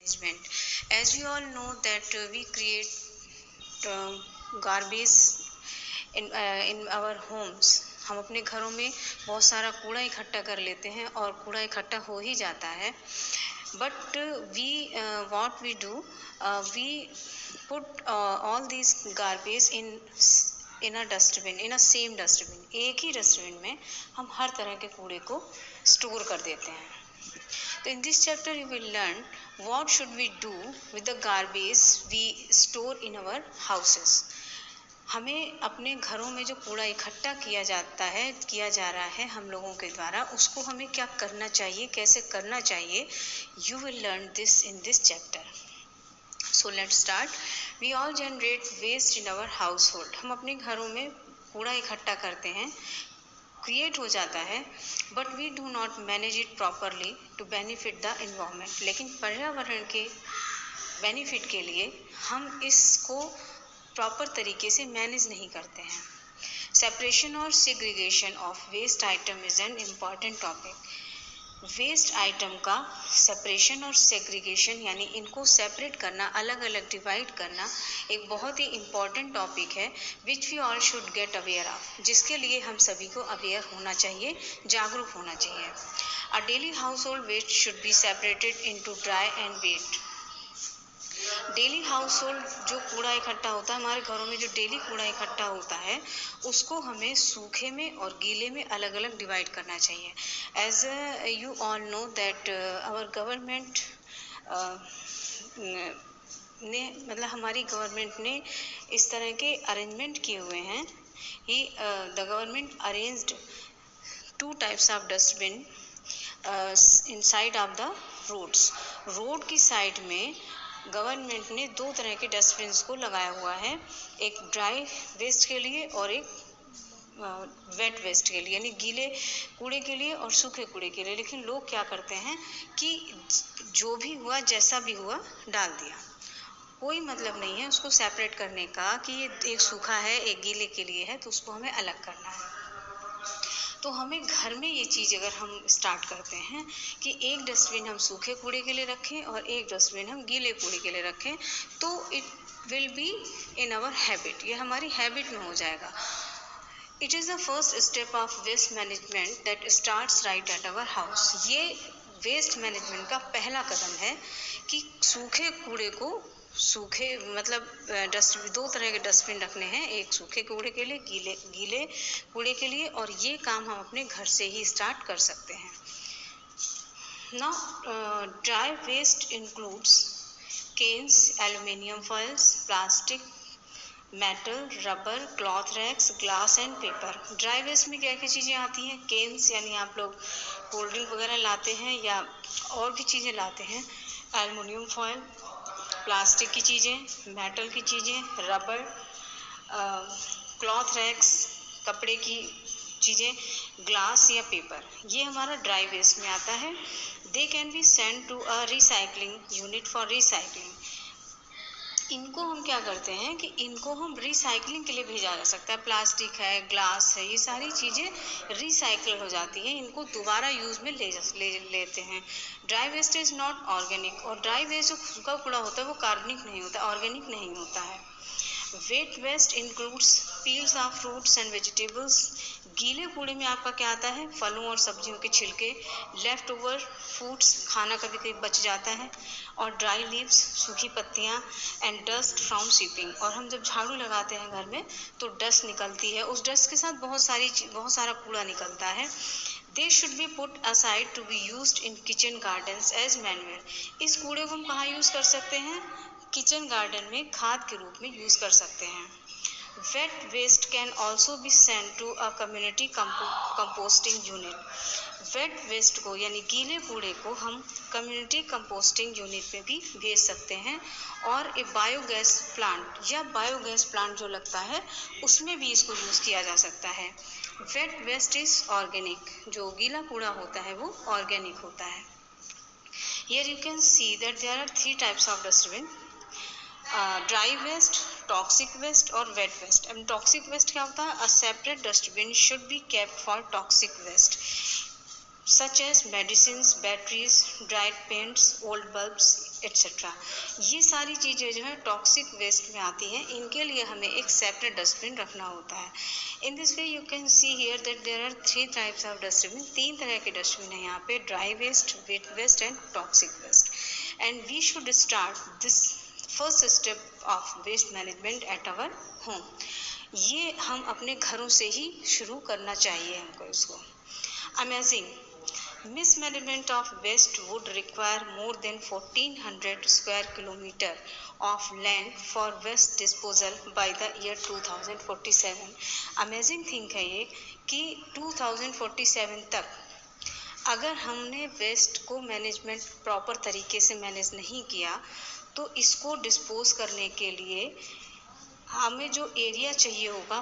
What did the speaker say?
management. As we all know that we create garbage in our homes. हम अपने घरों में बहुत सारा कूड़ा इकट्ठा कर लेते हैं और कूड़ा इकट्ठा हो ही जाता है. But what we do, we put all these garbage in a dustbin, in a same dustbin. एक ही डस्टबिन में हम हर तरह के कूड़े को स्टोर कर देते हैं. So in this chapter you will learn what should we do with the garbage we store in our houses. हमें अपने घरों में जो कूड़ा इकट्ठा किया जा रहा है हम लोगों के द्वारा, उसको हमें क्या करना चाहिए, कैसे करना चाहिए. You will learn this in this chapter. So let's start. We all generate waste in our household. हम अपने घरों में कूड़ा इकट्ठा करते हैं, क्रिएट हो जाता है, but we do not manage it properly to benefit the environment. लेकिन पर्यावरण के बेनिफिट के लिए हम इसको प्रॉपर तरीके से मैनेज नहीं करते हैं. सेपरेशन और segregation of waste item is an important topic. Waste item का सेपरेशन और सेग्रीगेशन यानी इनको सेपरेट करना, अलग अलग डिवाइड करना एक बहुत ही इम्पॉर्टेंट टॉपिक है which we all should get aware of, जिसके लिए हम सभी को अवेयर होना चाहिए, जागरूक होना चाहिए. A daily household waste should be separated into dry and wet. Daily household जो कूड़ा इकट्ठा होता है, हमारे घरों में जो डेली कूड़ा इकट्ठा होता है, उसको हमें सूखे में और गीले में अलग अलग डिवाइड करना चाहिए. As you all know that our government ने, मतलब हमारी गवर्नमेंट ने इस तरह के अरेंजमेंट किए हुए हैं. The government arranged 2 types of dustbin in side of the roads. Road की साइड में गवर्नमेंट ने 2 तरह के डस्टबिन को लगाया हुआ है, एक ड्राई वेस्ट के लिए और एक वेट वेस्ट के लिए, यानी गीले कूड़े के लिए और सूखे कूड़े के लिए. लेकिन लोग क्या करते हैं कि जो भी हुआ, जैसा भी हुआ, डाल दिया. कोई मतलब नहीं है उसको सेपरेट करने का कि ये एक सूखा है, एक गीले के लिए है, तो उसको हमें अलग करना है. तो हमें घर में ये चीज़ अगर हम स्टार्ट करते हैं कि एक डस्टबिन हम सूखे कूड़े के लिए रखें और एक डस्टबिन हम गीले कूड़े के लिए रखें, तो it will be in our habit, ये हमारी हैबिट में हो जाएगा. It is the first step of waste management that starts right at our house. ये वेस्ट मैनेजमेंट का पहला कदम है कि सूखे कूड़े को सूखे, मतलब डस्टबिन, 2 तरह के डस्टबिन रखने हैं, एक सूखे कूड़े के लिए, गीले कूड़े के लिए, और ये काम हम अपने घर से ही स्टार्ट कर सकते हैं. Now dry waste includes cans, aluminium foils, plastic, metal, rubber, cloth rags, glass and paper. Dry waste में क्या क्या चीज़ें आती हैं? केन्स यानी आप लोग कोल्ड ड्रिंक वगैरह लाते हैं या और भी चीज़ें लाते हैं, एल्यूमिनियम फॉइल, प्लास्टिक की चीज़ें, मेटल की चीज़ें, रबर, क्लॉथ रैक्स, कपड़े की चीज़ें, ग्लास या पेपर, ये हमारा ड्राई वेस्ट में आता है. They can be send to a recycling unit for recycling. इनको हम क्या करते हैं कि इनको हम रिसाइकलिंग के लिए भेजा जा सकता है. प्लास्टिक है, ग्लास है, ये सारी चीज़ें रिसाइकल हो जाती हैं, इनको दोबारा यूज़ में लेते हैं. Dry waste is not organic. और ड्राई वेस्ट जो सूखा कूड़ा होता है वो कार्बनिक नहीं होता, ऑर्गेनिक नहीं होता है. Wet waste includes peels of fruits and vegetables. गीले कूड़े में आपका क्या आता है? फलों और सब्जियों के छिलके, लेफ्ट ओवर फूड्स, खाना कभी कभी बच जाता है, और ड्राई लीव्स, सूखी पत्तियाँ, एंड डस्ट फ्रॉम स्वीपिंग. और हम जब झाड़ू लगाते हैं घर में तो डस्ट निकलती है, उस डस्ट के साथ बहुत सारा कूड़ा निकलता है. They should be put aside to be used in kitchen gardens as manure. इस कूड़े को हम कहाँ यूज़ कर सकते हैं? किचन गार्डन में खाद के रूप में यूज़ कर सकते हैं. Wet waste can also be send to a community composting unit. Wet waste को यानी गीले कूड़े को हम कम्युनिटी कंपोस्टिंग यूनिट में भी भेज सकते हैं, और एक बायोगैस प्लांट या बायोगैस प्लांट जो लगता है उसमें भी इसको यूज़ किया जा सकता है. Wet waste is organic. जो गीला कूड़ा होता है वो ऑर्गेनिक होता है. Here you can see that there are 3 types of dustbin. Dry waste, toxic waste और वेट वेस्ट. अब टॉक्सिक वेस्ट क्या होता है? A separate dustbin should be kept for toxic waste such as medicine, batteries, dried paints, old bulbs, etcetera. ये सारी चीज़ें जो है टॉक्सिक वेस्ट में आती हैं, इनके लिए हमें एक सेपरेट डस्टबिन रखना होता है। In this way you can see here that there are 3 types of dustbin, 3 तरह के डस्टबिन है यहाँ पे, dry waste, wet waste and toxic waste. And we should start this first step of waste management at our home. ये हम अपने घरों से ही शुरू करना चाहिए हमको इसको। Amazing mismanagement of waste would require more than 1400 square kilometer of land for waste disposal by the year 2047। Amazing thing है ये कि 2047 तक अगर हमने वेस्ट को मैनेजमेंट प्रॉपर तरीके से मैनेज नहीं किया तो इसको डिस्पोज करने के लिए हमें जो एरिया चाहिए होगा